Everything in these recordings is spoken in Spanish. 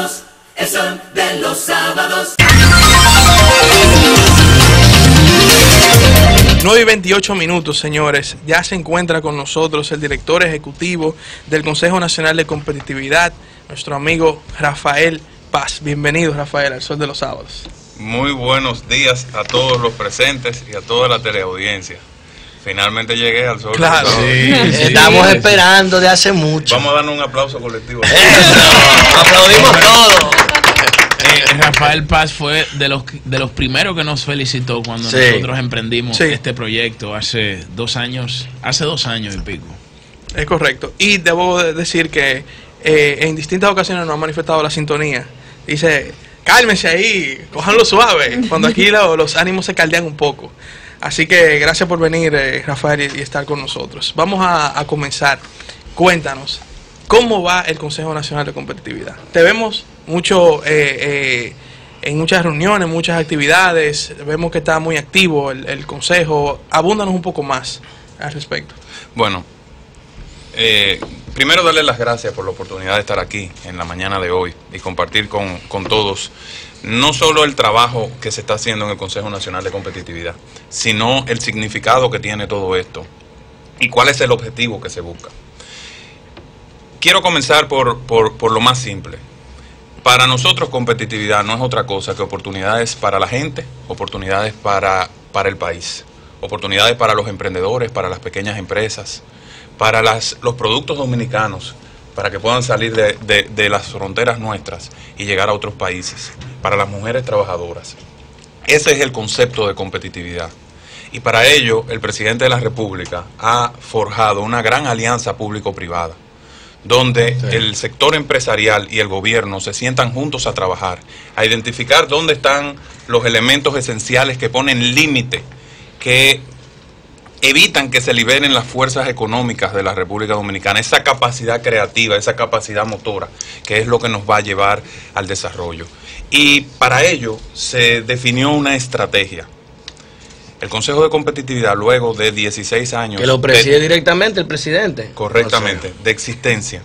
sábados, el son de los sábados. 9:28, señores. Ya se encuentra con nosotros el director ejecutivo del Consejo Nacional de Competitividad, nuestro amigo Rafael Paz. Bienvenido, Rafael, al Sol de los Sábados. Muy buenos días a todos los presentes y a toda la teleaudiencia. Finalmente llegué al Sol. Claro, sí, estamos esperando de hace mucho. Vamos a darnos un aplauso colectivo. Aplaudimos todos. Rafael Paz fue de los primeros que nos felicitó cuando nosotros emprendimos este proyecto hace 2 años y pico. Es correcto. Y debo decir que en distintas ocasiones nos ha manifestado la sintonía. Dice, cálmense ahí, cójanlo suave, cuando aquí los ánimos se caldean un poco. Así que gracias por venir, Rafael, y estar con nosotros. Vamos a comenzar. Cuéntanos, ¿cómo va el Consejo Nacional de Competitividad? Te vemos mucho en muchas reuniones, muchas actividades. Vemos que está muy activo el Consejo. Abúndanos un poco más al respecto. Bueno, primero darle las gracias por la oportunidad de estar aquí en la mañana de hoy y compartir con todos no solo el trabajo que se está haciendo en el Consejo Nacional de Competitividad, sino el significado que tiene todo esto y cuál es el objetivo que se busca. Quiero comenzar por lo más simple. Para nosotros competitividad no es otra cosa que oportunidades para la gente, oportunidades para el país, oportunidades para los emprendedores, para las pequeñas empresas, para los productos dominicanos, para que puedan salir de las fronteras nuestras y llegar a otros países, para las mujeres trabajadoras. Ese es el concepto de competitividad. Y para ello, el presidente de la República ha forjado una gran alianza público-privada, donde el sector empresarial y el gobierno se sientan juntos a trabajar, a identificar dónde están los elementos esenciales que ponen límite, que evitan que se liberen las fuerzas económicas de la República Dominicana, esa capacidad creativa, esa capacidad motora, que es lo que nos va a llevar al desarrollo. Y para ello se definió una estrategia. El Consejo de Competitividad, luego de 16 años... Que lo preside directamente el presidente. Correctamente, o sea, de existencia.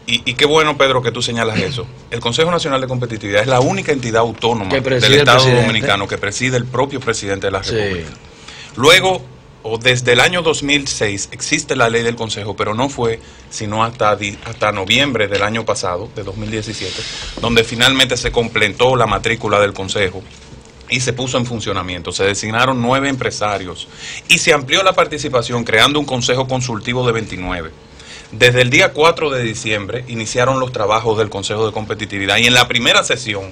Y qué bueno, Pedro, que tú señalas eso. El Consejo Nacional de Competitividad es la única entidad autónoma del Estado Dominicano que preside el propio presidente de la República. Luego, o desde el año 2006, existe la ley del Consejo, pero no fue sino hasta noviembre del año pasado, de 2017, donde finalmente se completó la matrícula del Consejo y se puso en funcionamiento. Se designaron 9 empresarios y se amplió la participación creando un consejo consultivo de 29. Desde el día 4 de diciembre iniciaron los trabajos del Consejo de Competitividad y en la primera sesión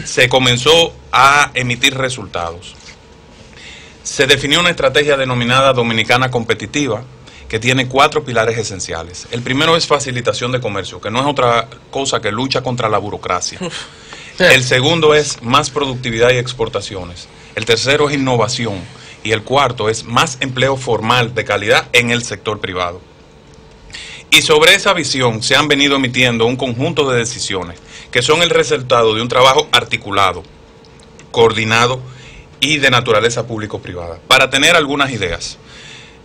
se comenzó a emitir resultados. Se definió una estrategia denominada Dominicana Competitiva, que tiene 4 pilares esenciales. El primero es facilitación de comercio, que no es otra cosa que lucha contra la burocracia. El segundo es más productividad y exportaciones. El tercero es innovación. Y el cuarto es más empleo formal de calidad en el sector privado. Y sobre esa visión se han venido emitiendo un conjunto de decisiones que son el resultado de un trabajo articulado, coordinado y de naturaleza público-privada. Para tener algunas ideas,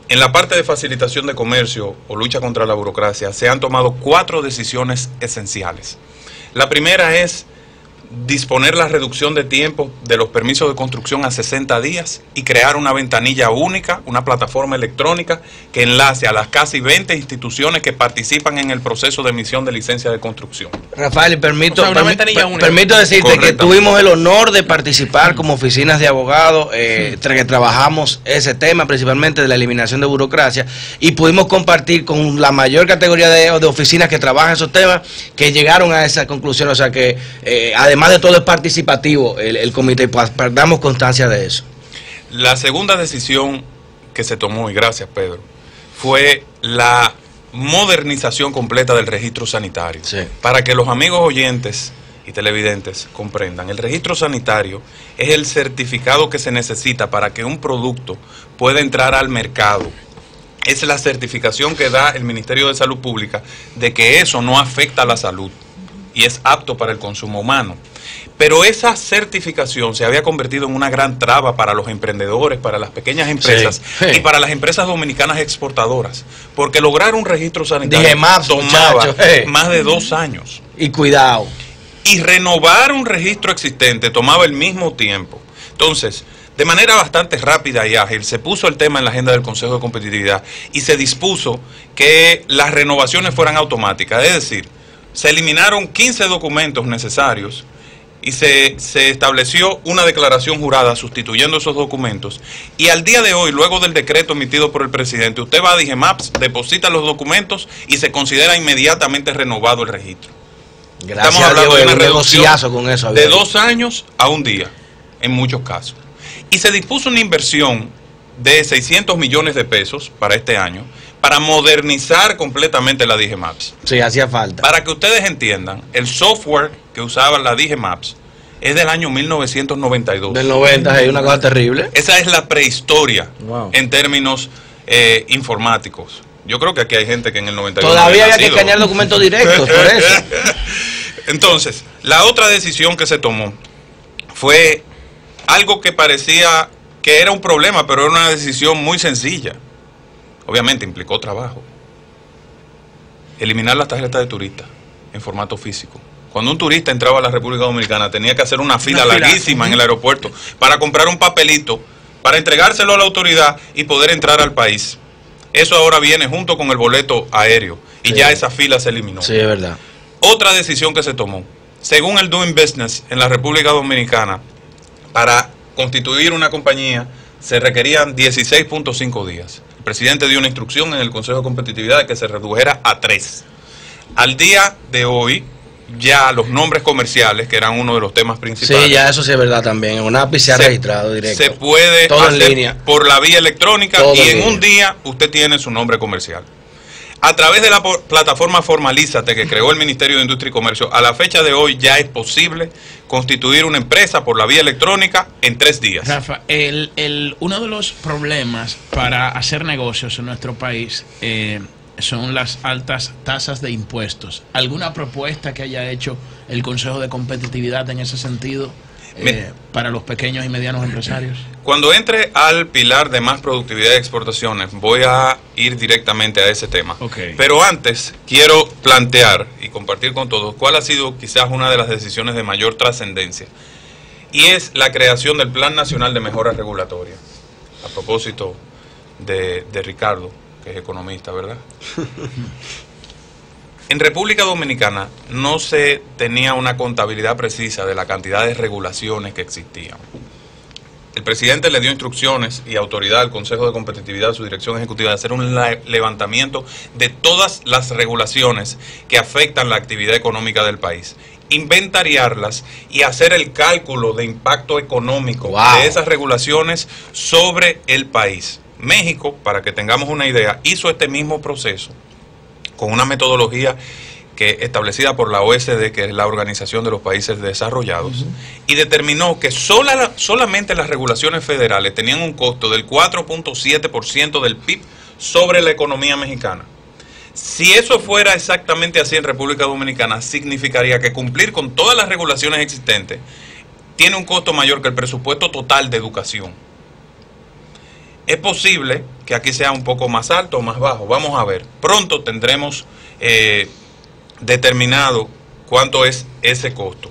en la parte de facilitación de comercio o lucha contra la burocracia se han tomado 4 decisiones esenciales. La primera es disponer la reducción de tiempo de los permisos de construcción a 60 días y crear una ventanilla única, una plataforma electrónica que enlace a las casi 20 instituciones que participan en el proceso de emisión de licencia de construcción. Rafael, permito decirte que tuvimos el honor de participar como oficinas de abogados, que trabajamos ese tema, principalmente de la eliminación de burocracia, y pudimos compartir con la mayor categoría de oficinas que trabajan esos temas, que llegaron a esa conclusión. O sea que además de todo es participativo el comité, y pues damos constancia de eso. La segunda decisión que se tomó, y gracias Pedro, fue la modernización completa del registro sanitario. Para que los amigos oyentes y televidentes comprendan, el registro sanitario es el certificado que se necesita para que un producto pueda entrar al mercado. Es la certificación que da el Ministerio de Salud Pública de que eso no afecta a la salud. y es apto para el consumo humano. Pero esa certificación se había convertido en una gran traba para los emprendedores, para las pequeñas empresas y para las empresas dominicanas exportadoras, porque lograr un registro sanitario tomaba más de 2 años. Y cuidado. Y renovar un registro existente tomaba el mismo tiempo. Entonces, de manera bastante rápida y ágil, se puso el tema en la agenda del Consejo de Competitividad y se dispuso que las renovaciones fueran automáticas. Es decir, se eliminaron 15 documentos necesarios y se estableció una declaración jurada sustituyendo esos documentos. Y al día de hoy, luego del decreto emitido por el presidente, usted va a DIGEMAPS, deposita los documentos y se considera inmediatamente renovado el registro. Gracias. Estamos hablando de una reducción con eso, de 2 años a 1 día, en muchos casos. Y se dispuso una inversión de 600 millones de pesos para este año, para modernizar completamente la DIGEMAPS. Sí, hacía falta. Para que ustedes entiendan, el software que usaba la DIGEMAPS es del año 1992. Del 90, es una cosa terrible. Esa es la prehistoria en términos informáticos. Yo creo que aquí hay gente que en el 92 todavía había que escanear documentos directos, por eso. Entonces, la otra decisión que se tomó fue algo que parecía que era un problema, pero era una decisión muy sencilla. Obviamente implicó trabajo. Eliminar las tarjetas de turista en formato físico. Cuando un turista entraba a la República Dominicana tenía que hacer una fila larguísima en el aeropuerto para comprar un papelito, para entregárselo a la autoridad y poder entrar al país. Eso ahora viene junto con el boleto aéreo y ya esa fila se eliminó. Sí, es verdad. Otra decisión que se tomó, según el Doing Business en la República Dominicana, para constituir una compañía se requerían 16.5 días. El presidente dio una instrucción en el Consejo de Competitividad de que se redujera a 3. Al día de hoy, ya los nombres comerciales, que eran uno de los temas principales. Sí, ya eso sí es verdad también. Un API se ha registrado directo. Se puede todo hacer en línea, por la vía electrónica todo y en un día usted tiene su nombre comercial. A través de la plataforma Formalízate que creó el Ministerio de Industria y Comercio, a la fecha de hoy ya es posible constituir una empresa por la vía electrónica en 3 días. Rafa, uno de los problemas para hacer negocios en nuestro país son las altas tasas de impuestos. ¿Alguna propuesta que haya hecho el Consejo de Competitividad en ese sentido para los pequeños y medianos empresarios? Cuando entre al pilar de más productividad y exportaciones, voy a ir directamente a ese tema. Pero antes quiero plantear y compartir con todos cuál ha sido quizás una de las decisiones de mayor trascendencia, y es la creación del Plan Nacional de Mejora Regulatoria. A propósito de Ricardo, que es economista, ¿verdad? En República Dominicana no se tenía una contabilidad precisa de la cantidad de regulaciones que existían. El presidente le dio instrucciones y autoridad al Consejo de Competitividad, su dirección ejecutiva, de hacer un levantamiento de todas las regulaciones que afectan la actividad económica del país, inventariarlas y hacer el cálculo de impacto económico de esas regulaciones sobre el país. México, para que tengamos una idea, hizo este mismo proceso con una metodología que establecida por la OECD, que es la Organización de los Países Desarrollados, y determinó que solamente las regulaciones federales tenían un costo del 4.7% del PIB sobre la economía mexicana. Si eso fuera exactamente así en República Dominicana, significaría que cumplir con todas las regulaciones existentes tiene un costo mayor que el presupuesto total de educación. Es posible que aquí sea un poco más alto o más bajo. Vamos a ver. Pronto tendremos determinado cuánto es ese costo.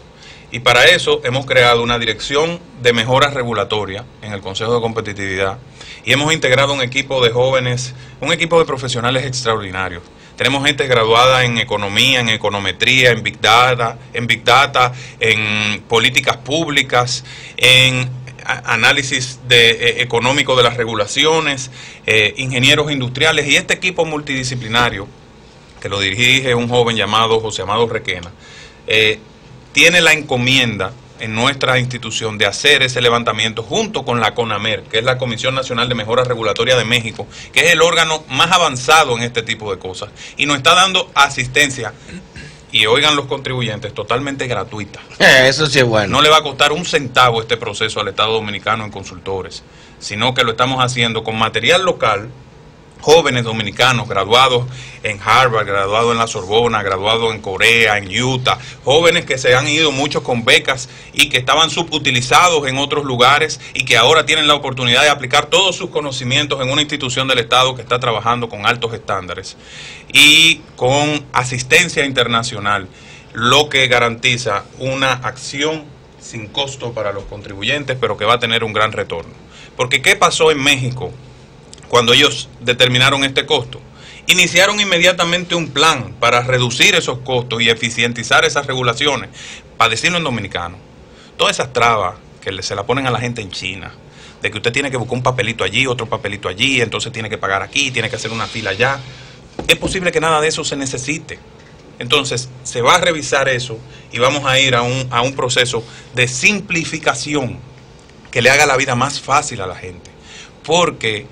Y para eso hemos creado una dirección de mejoras regulatorias en el Consejo de Competitividad y hemos integrado un equipo de jóvenes, un equipo de profesionales extraordinarios. Tenemos gente graduada en economía, en econometría, en Big Data, en políticas públicas, en análisis económico de las regulaciones, ingenieros industriales, y este equipo multidisciplinario, que lo dirige un joven llamado José Amado Requena, tiene la encomienda en nuestra institución de hacer ese levantamiento junto con la CONAMER, que es la Comisión Nacional de Mejora Regulatoria de México, que es el órgano más avanzado en este tipo de cosas, y nos está dando asistencia. Y oigan los contribuyentes, totalmente gratuita. Eso sí es bueno. No le va a costar un centavo este proceso al Estado Dominicano en consultores, sino que lo estamos haciendo con material local, jóvenes dominicanos graduados en Harvard, graduados en la Sorbona, graduados en Corea, en Utah, jóvenes que se han ido muchos con becas y que estaban subutilizados en otros lugares y que ahora tienen la oportunidad de aplicar todos sus conocimientos en una institución del Estado que está trabajando con altos estándares y con asistencia internacional, lo que garantiza una acción sin costo para los contribuyentes, pero que va a tener un gran retorno. Porque ¿qué pasó en México cuando ellos determinaron este costo? Iniciaron inmediatamente un plan para reducir esos costos y eficientizar esas regulaciones. Para decirlo en dominicano, todas esas trabas que se la ponen a la gente en China, de que usted tiene que buscar un papelito allí, otro papelito allí, entonces tiene que pagar aquí, tiene que hacer una fila allá, es posible que nada de eso se necesite. Entonces se va a revisar eso y vamos a ir a un proceso de simplificación que le haga la vida más fácil a la gente, porque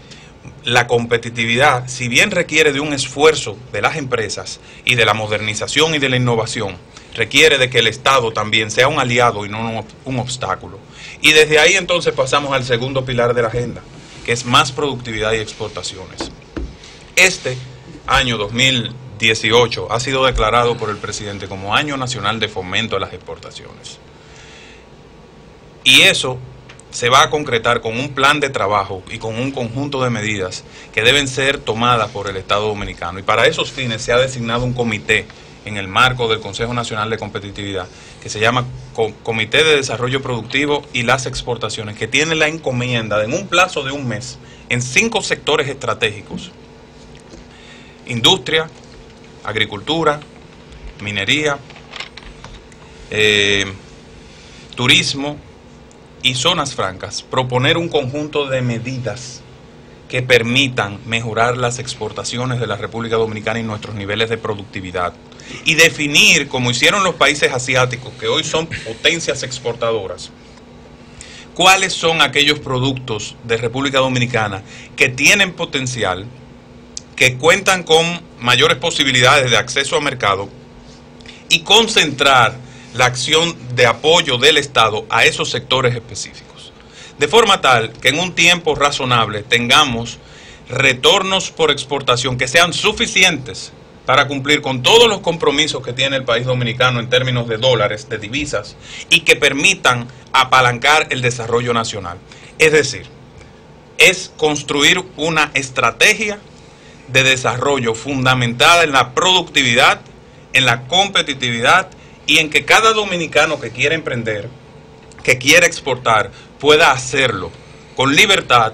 la competitividad, si bien requiere de un esfuerzo de las empresas y de la modernización y de la innovación, requiere de que el Estado también sea un aliado y no un obstáculo. Y desde ahí entonces pasamos al segundo pilar de la agenda, que es más productividad y exportaciones. Este año 2018 ha sido declarado por el presidente como Año Nacional de Fomento de las Exportaciones. Y eso se va a concretar con un plan de trabajo y con un conjunto de medidas que deben ser tomadas por el Estado Dominicano. Y para esos fines se ha designado un comité en el marco del Consejo Nacional de Competitividad, que se llama Comité de Desarrollo Productivo y las Exportaciones, que tiene la encomienda de en un plazo de un mes, en 5 sectores estratégicos: industria, agricultura, minería, turismo y zonas francas, proponer un conjunto de medidas que permitan mejorar las exportaciones de la República Dominicana y nuestros niveles de productividad, y definir, como hicieron los países asiáticos, que hoy son potencias exportadoras, cuáles son aquellos productos de República Dominicana que tienen potencial, que cuentan con mayores posibilidades de acceso a mercado, y concentrar la acción de apoyo del Estado a esos sectores específicos, de forma tal que en un tiempo razonable tengamos retornos por exportación que sean suficientes para cumplir con todos los compromisos que tiene el país dominicano en términos de dólares, de divisas, y que permitan apalancar el desarrollo nacional. Es decir, es construir una estrategia de desarrollo fundamentada en la productividad, en la competitividad y en que cada dominicano que quiera emprender, que quiera exportar, pueda hacerlo con libertad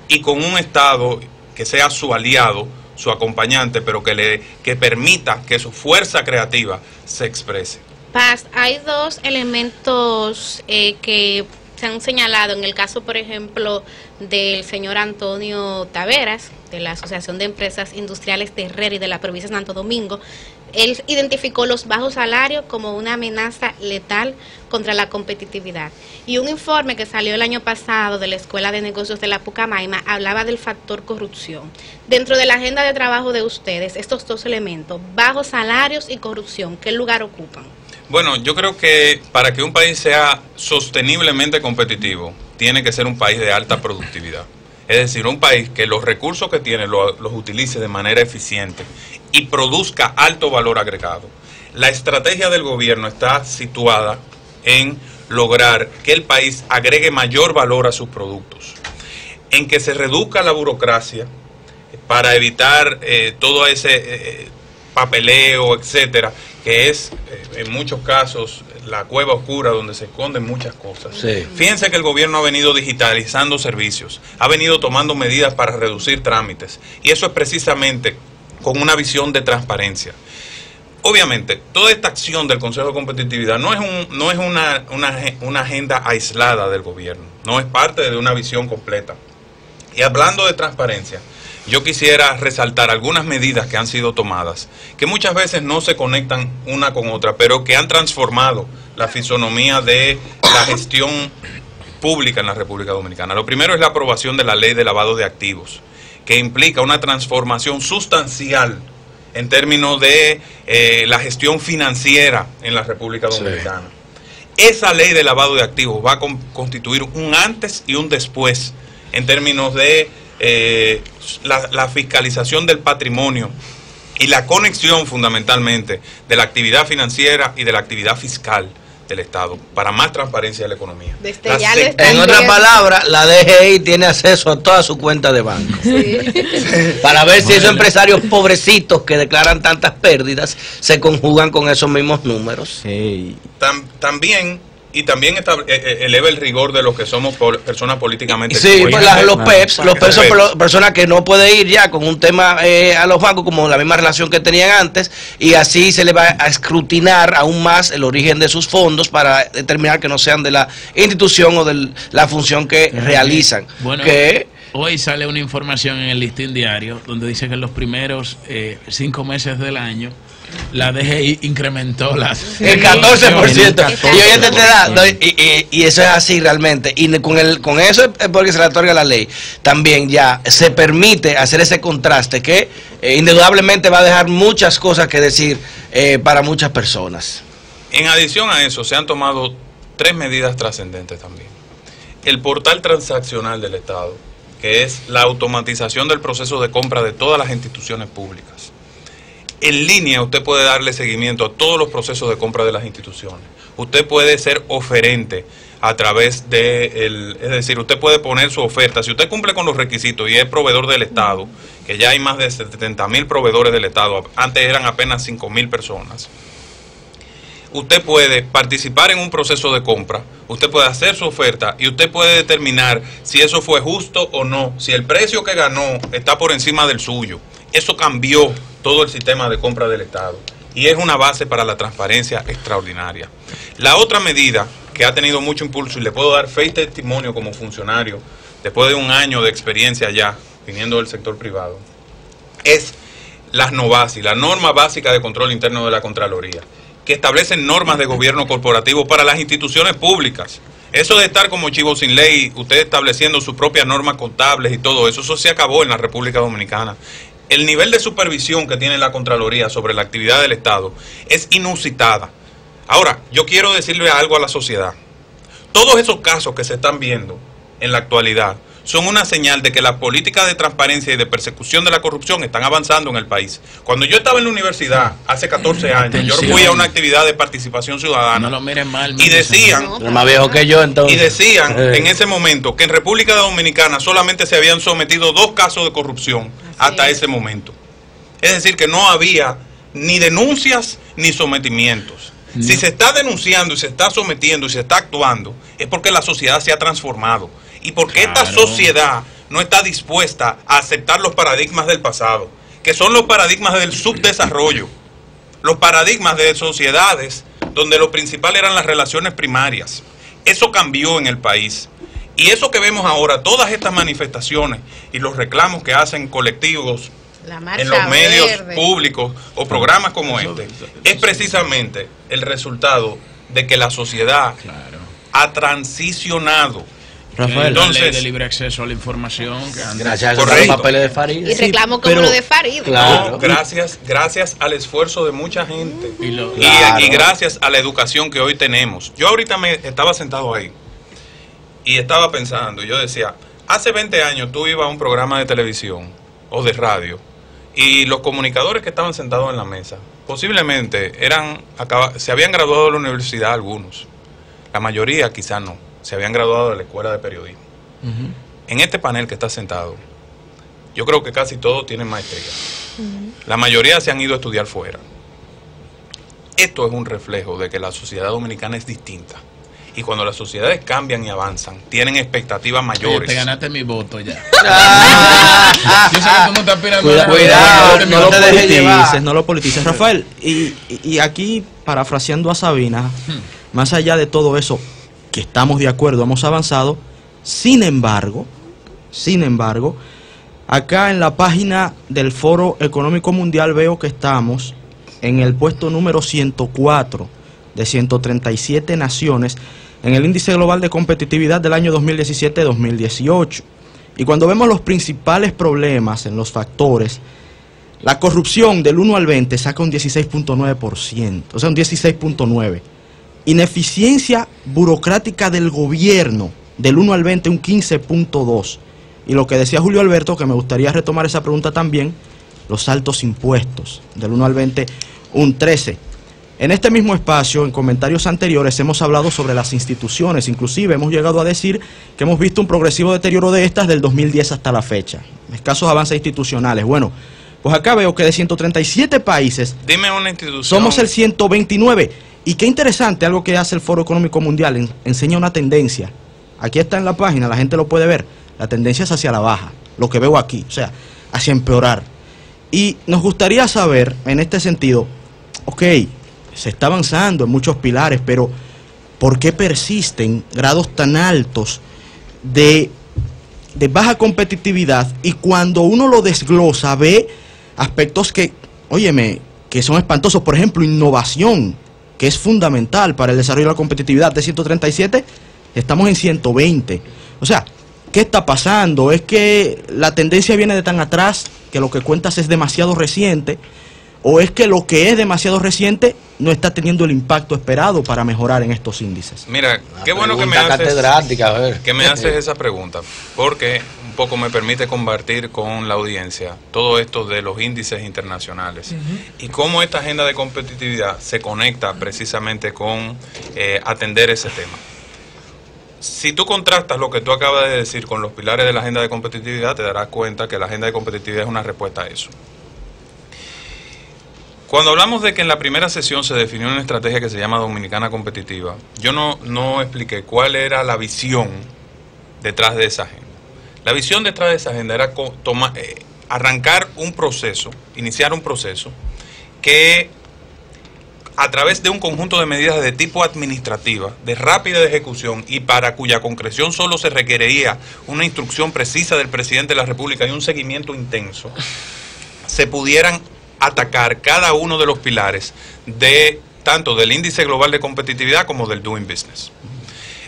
y con un Estado que sea su aliado, su acompañante, pero que permita que su fuerza creativa se exprese. Paz, hay 2 elementos que se han señalado en el caso, por ejemplo, del señor Antonio Taveras, de la Asociación de Empresas Industriales de Herrera y de la provincia de Santo Domingo. Él identificó los bajos salarios como una amenaza letal contra la competitividad. Y un informe que salió el año pasado de la Escuela de Negocios de la Pucamaima hablaba del factor corrupción. Dentro de la agenda de trabajo de ustedes, estos 2 elementos, bajos salarios y corrupción, ¿qué lugar ocupan? Bueno, yo creo que para que un país sea sosteniblemente competitivo, tiene que ser un país de alta productividad. Es decir, un país que los recursos que tiene los utilice de manera eficiente y produzca alto valor agregado. La estrategia del gobierno está situada en lograr que el país agregue mayor valor a sus productos, en que se reduzca la burocracia para evitar todo ese papeleo, etcétera, que es en muchos casos la cueva oscura donde se esconden muchas cosas. Sí. Fíjense que el gobierno ha venido digitalizando servicios, ha venido tomando medidas para reducir trámites, y eso es precisamente con una visión de transparencia. Obviamente, toda esta acción del Consejo de Competitividad no es una agenda aislada del gobierno, no es parte de una visión completa. Y hablando de transparencia, yo quisiera resaltar algunas medidas que han sido tomadas, que muchas veces no se conectan una con otra, pero que han transformado la fisonomía de la gestión pública en la República Dominicana. Lo primero es la aprobación de la Ley de Lavado de Activos, que implica una transformación sustancial en términos de la gestión financiera en la República Dominicana. Sí. Esa Ley de Lavado de Activos va a constituir un antes y un después en términos de la fiscalización del patrimonio y la conexión fundamentalmente de la actividad financiera y de la actividad fiscal del Estado para más transparencia de la economía. En otras palabras, la DGI tiene acceso a toda su cuenta de banco. Sí. Para ver si esos empresarios pobrecitos que declaran tantas pérdidas se conjugan con esos mismos números. Sí. También eleva el rigor de los que somos personas políticamente. Sí, los PEPs son personas que no pueden ir ya con un tema a los bancos como la misma relación que tenían antes, y así se le va a escrutinar aún más el origen de sus fondos para determinar que no sean de la institución o de la función que realizan. Bueno, hoy sale una información en el Listín Diario donde dice que en los primeros 5 meses del año la DGI incrementó el 14%. Y eso es así realmente. Y con eso es porque se le otorga la ley. También ya se permite hacer ese contraste que indudablemente va a dejar muchas cosas que decir para muchas personas. En adición a eso, se han tomado 3 medidas trascendentes también. El portal transaccional del Estado, que es la automatización del proceso de compra de todas las instituciones públicas. En línea usted puede darle seguimiento a todos los procesos de compra de las instituciones. Usted puede ser oferente a través de es decir, usted puede poner su oferta. Si usted cumple con los requisitos y es proveedor del Estado, que ya hay más de 70.000 proveedores del Estado, antes eran apenas 5.000 personas. Usted puede participar en un proceso de compra, usted puede hacer su oferta y usted puede determinar si eso fue justo o no, si el precio que ganó está por encima del suyo. Eso cambió todo el sistema de compra del Estado y es una base para la transparencia extraordinaria. La otra medida que ha tenido mucho impulso, y le puedo dar fe y testimonio como funcionario, después de un año de experiencia ya, viniendo del sector privado, es las NOVASI, la norma básica de control interno de la Contraloría, que establecen normas de gobierno corporativo para las instituciones públicas. Eso de estar como chivo sin ley, usted estableciendo sus propias normas contables y todo eso, eso se acabó en la República Dominicana. El nivel de supervisión que tiene la Contraloría sobre la actividad del Estado es inusitada. Ahora, yo quiero decirle algo a la sociedad. Todos esos casos que se están viendo en la actualidad son una señal de que las políticas de transparencia y de persecución de la corrupción están avanzando en el país. Cuando yo estaba en la universidad, hace 14 años, yo fui a una actividad de participación ciudadana. No lo miren mal. Y decían, más viejo que yo, entonces. Y decían en ese momento que en República Dominicana solamente se habían sometido 2 casos de corrupción hasta ese momento. Es decir, que no había ni denuncias ni sometimientos. Si se está denunciando y se está sometiendo y se está actuando, es porque la sociedad se ha transformado. Y porque esta sociedad no está dispuesta a aceptar los paradigmas del pasado, que son los paradigmas del subdesarrollo, los paradigmas de sociedades donde lo principal eran las relaciones primarias. Eso cambió en el país. Y eso que vemos ahora, todas estas manifestaciones y los reclamos que hacen colectivos en los medios públicos o programas como este, es precisamente el resultado de que la sociedad ha transicionado. Rafael, entonces, la ley de libre acceso a la información que gracias a los papeles de Farid. Y reclamo como lo de Farid. Claro. No, gracias al esfuerzo de mucha gente y gracias a la educación que hoy tenemos. Yo ahorita me estaba sentado ahí y estaba pensando, yo decía, hace 20 años tú ibas a un programa de televisión o de radio y los comunicadores que estaban sentados en la mesa posiblemente se habían graduado de la universidad algunos, la mayoría quizás no. Se habían graduado de la escuela de periodismo. En este panel que está sentado, yo creo que casi todos tienen maestría. La mayoría se han ido a estudiar fuera. Esto es un reflejo de que la sociedad dominicana es distinta. Y cuando las sociedades cambian y avanzan, tienen expectativas mayores. Oye, te ganaste mi voto ya. Yo sé que tú no estás aspirando a cuidado, no lo politices. Rafael, y aquí, parafraseando a Sabina, más allá de todo eso, que estamos de acuerdo, hemos avanzado, sin embargo, acá en la página del Foro Económico Mundial veo que estamos en el puesto número 104 de 137 naciones en el índice global de competitividad del año 2017-2018. Y cuando vemos los principales problemas en los factores, la corrupción del 1 al 20 saca un 16.9%, o sea, un 16.9%. Ineficiencia burocrática del gobierno, del 1 al 20, un 15.2%. Y lo que decía Julio Alberto, que me gustaría retomar esa pregunta también, los altos impuestos, del 1 al 20, un 13. En este mismo espacio, en comentarios anteriores, hemos hablado sobre las instituciones, inclusive hemos llegado a decir que hemos visto un progresivo deterioro de estas del 2010 hasta la fecha. Escasos avances institucionales. Bueno, pues acá veo que de 137 países, dime una institución, somos el 129. Y qué interesante, algo que hace el Foro Económico Mundial, enseña una tendencia. Aquí está en la página, la gente lo puede ver. La tendencia es hacia la baja, lo que veo aquí, o sea, hacia empeorar. Y nos gustaría saber, en este sentido, ok, se está avanzando en muchos pilares, pero ¿por qué persisten grados tan altos de baja competitividad? Y cuando uno lo desglosa, ve aspectos que, óyeme, que son espantosos. Por ejemplo, innovación, que es fundamental para el desarrollo de la competitividad. De 137, estamos en 120. O sea, ¿qué está pasando? ¿Es que la tendencia viene de tan atrás que lo que cuentas es demasiado reciente? ¿O es que lo que es demasiado reciente no está teniendo el impacto esperado para mejorar en estos índices? Mira, qué bueno que me haces esa pregunta, porque un poco me permite compartir con la audiencia todo esto de los índices internacionales y cómo esta agenda de competitividad se conecta precisamente con atender ese tema. Si tú contrastas lo que tú acabas de decir con los pilares de la agenda de competitividad, te darás cuenta que la agenda de competitividad es una respuesta a eso. Cuando hablamos de que en la primera sesión se definió una estrategia que se llama Dominicana Competitiva, yo no expliqué cuál era la visión detrás de esa agenda. La visión detrás de esa agenda era arrancar un proceso, iniciar un proceso que a través de un conjunto de medidas de tipo administrativa, de rápida ejecución y para cuya concreción solo se requeriría una instrucción precisa del presidente de la República y un seguimiento intenso, se pudieran atacar cada uno de los pilares de tanto del índice global de competitividad como del Doing Business.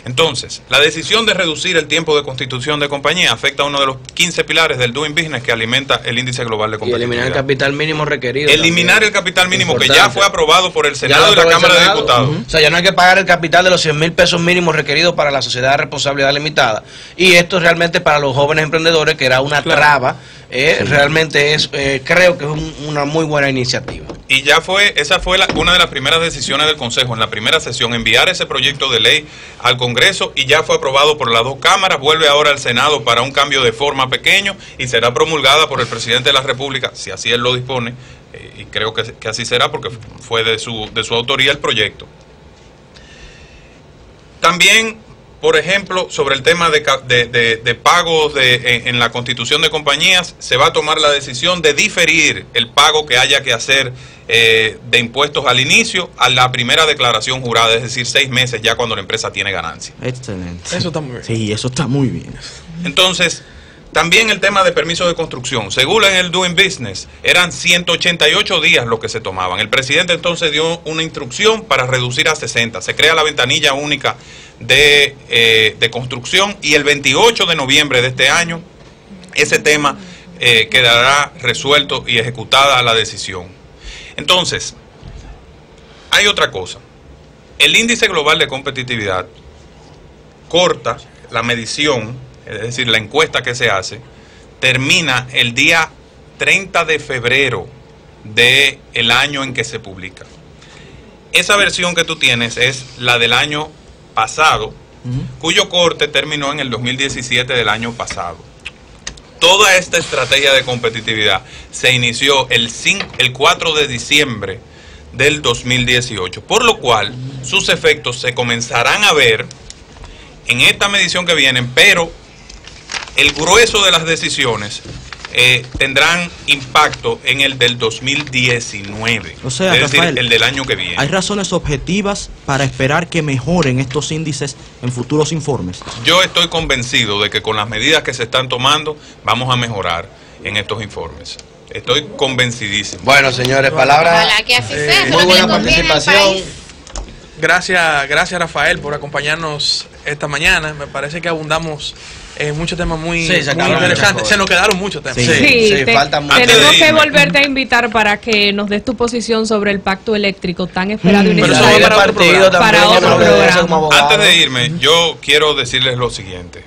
Entonces, la decisión de reducir el tiempo de constitución de compañía afecta a uno de los 15 pilares del Doing Business que alimenta el índice global de competitividad. Y eliminar el capital mínimo requerido. Eliminar el capital mínimo que ya fue aprobado por el Senado y la Cámara de Diputados. O sea, ya no hay que pagar el capital de los 100,000 pesos mínimos requeridos para la sociedad de responsabilidad limitada. Y esto realmente para los jóvenes emprendedores, que era una traba, realmente es, creo que es una muy buena iniciativa. Y ya esa fue una de las primeras decisiones del Consejo en la primera sesión, enviar ese proyecto de ley al Congreso y ya fue aprobado por las dos cámaras, vuelve ahora al Senado para un cambio de forma pequeño y será promulgada por el presidente de la República, si así él lo dispone, y creo que así será porque fue de su autoría el proyecto. También, por ejemplo, sobre el tema de pagos en la constitución de compañías, se va a tomar la decisión de diferir el pago que haya que hacer de impuestos al inicio a la primera declaración jurada, es decir, 6 meses ya cuando la empresa tiene ganancia. Excelente. Eso está muy bien. Sí, eso está muy bien. Entonces, también el tema de permiso de construcción. Según en el Doing Business, eran 188 días lo que se tomaban. El presidente entonces dio una instrucción para reducir a 60. Se crea la ventanilla única de construcción y el 28 de noviembre de este año ese tema quedará resuelto y ejecutada la decisión. Entonces, hay otra cosa. El índice global de competitividad corta la medición, es decir, la encuesta que se hace, termina el día 30 de febrero del año en que se publica. Esa versión que tú tienes es la del año pasado, cuyo corte terminó en el 2017 del año pasado. Toda esta estrategia de competitividad se inició el 4 de diciembre del 2018, por lo cual sus efectos se comenzarán a ver en esta medición que vienen, pero el grueso de las decisiones tendrán impacto en el del 2019, o sea, es Rafael, decir, el del año que viene. ¿Hay razones objetivas para esperar que mejoren estos índices en futuros informes? Yo estoy convencido de que con las medidas que se están tomando vamos a mejorar en estos informes. Estoy convencidísimo. Bueno, señores, palabras. Ojalá que así sea. Muy buena participación. Gracias Rafael por acompañarnos esta mañana. Me parece que abundamos en muchos temas muy interesantes. Se nos quedaron muchos temas. Falta mucho. Tenemos que volverte a invitar para que nos des tu posición sobre el pacto eléctrico tan esperado y necesario para otro programa. Antes de irme, yo quiero decirles lo siguiente.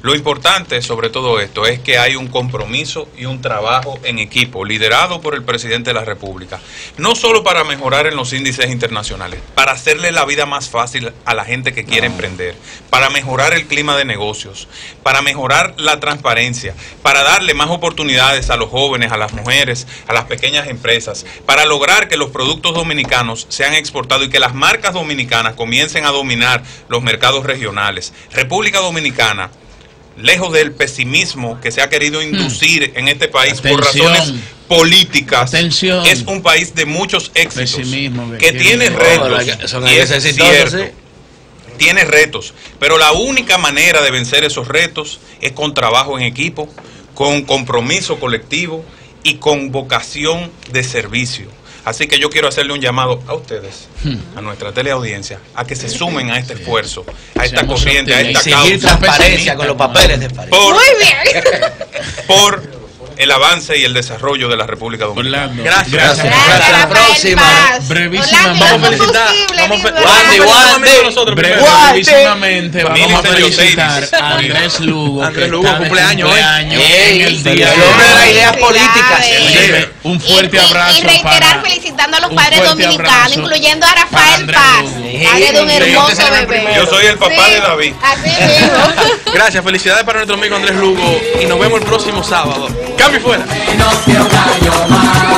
Lo importante sobre todo esto es que hay un compromiso y un trabajo en equipo liderado por el presidente de la República, no solo para mejorar en los índices internacionales, para hacerle la vida más fácil a la gente que quiere emprender, para mejorar el clima de negocios, para mejorar la transparencia, para darle más oportunidades a los jóvenes, a las mujeres, a las pequeñas empresas, para lograr que los productos dominicanos sean exportados y que las marcas dominicanas comiencen a dominar los mercados regionales. República Dominicana, lejos del pesimismo que se ha querido inducir en este país por razones políticas, es un país de muchos éxitos, que tiene retos, y es cierto, tiene retos, pero la única manera de vencer esos retos es con trabajo en equipo, con compromiso colectivo y con vocación de servicio. Así que yo quiero hacerle un llamado a ustedes, a nuestra teleaudiencia, a que se sumen a este esfuerzo, a esta corriente, a esta causa. Seguir transparencia con los papeles de París. Muy bien. Por el avance y el desarrollo de la República Dominicana. Gracias. Hasta la próxima. Brevísimamente. Vamos a felicitar. Brevísimamente vamos a felicitar a Andrés Lugo. Andrés Lugo, cumpleaños hoy. En el día el hombre de las ideas políticas. Un fuerte abrazo. Y reiterar felicitando a los padres dominicanos, incluyendo a Rafael Paz, padre de un hermoso bebé. Yo soy el papá de David. Así mismo. Gracias, felicidades para nuestro amigo Andrés Lugo y nos vemos el próximo sábado. ¡Cambio fuera! No quiero gallo más.